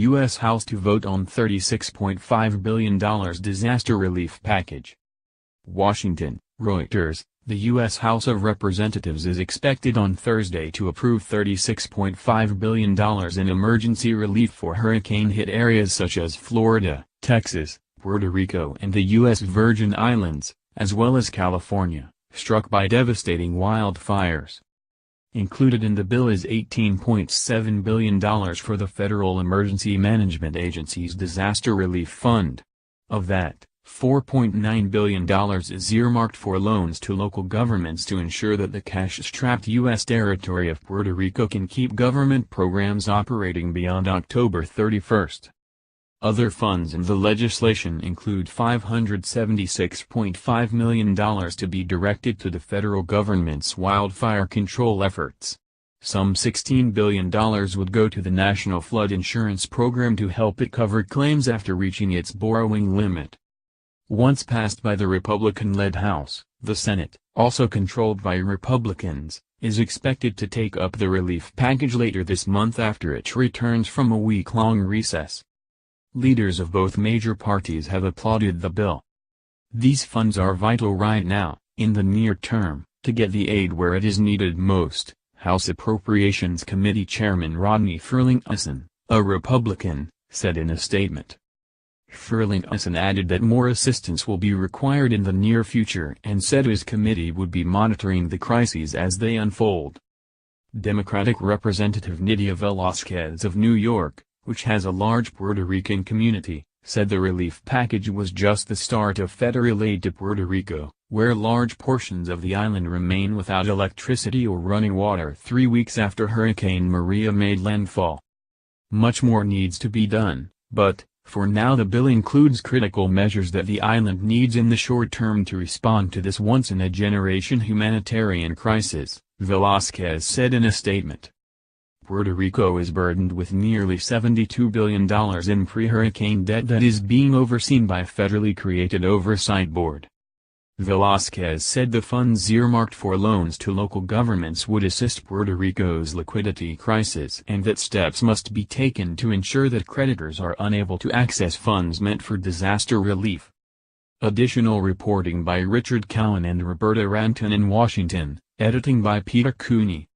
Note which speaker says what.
Speaker 1: U.S. House to vote on $36.5 billion disaster relief package. Washington, Reuters. The U.S. House of Representatives is expected on Thursday to approve $36.5 billion in emergency relief for hurricane-hit areas such as Florida, Texas, Puerto Rico and the U.S. Virgin Islands, as well as California, struck by devastating wildfires. Included in the bill is $18.7 billion for the Federal Emergency Management Agency's Disaster Relief Fund. Of that, $4.9 billion is earmarked for loans to local governments to ensure that the cash-strapped U.S. territory of Puerto Rico can keep government programs operating beyond October 31. Other funds in the legislation include $576.5 million to be directed to the federal government's wildfire control efforts. Some $16 billion would go to the National Flood Insurance Program to help it cover claims after reaching its borrowing limit. Once passed by the Republican-led House, the Senate, also controlled by Republicans, is expected to take up the relief package later this month after it returns from a week-long recess. Leaders of both major parties have applauded the bill. These funds are vital right now, in the near term, to get the aid where it is needed most, House Appropriations Committee Chairman Rodney Frelinghuysen, a Republican, said in a statement. Frelinghuysen added that more assistance will be required in the near future and said his committee would be monitoring the crises as they unfold. Democratic Representative Nydia Velázquez of New York, which has a large Puerto Rican community, said the relief package was just the start of federal aid to Puerto Rico, where large portions of the island remain without electricity or running water 3 weeks after Hurricane Maria made landfall. Much more needs to be done, but, for now the bill includes critical measures that the island needs in the short term to respond to this once-in-a-generation humanitarian crisis, Velázquez said in a statement. Puerto Rico is burdened with nearly $72 billion in pre-hurricane debt that is being overseen by a federally created oversight board. Velázquez said the funds earmarked for loans to local governments would assist Puerto Rico's liquidity crisis and that steps must be taken to ensure that creditors are unable to access funds meant for disaster relief. Additional reporting by Richard Cowan and Roberta Ranton in Washington, editing by Peter Cooney.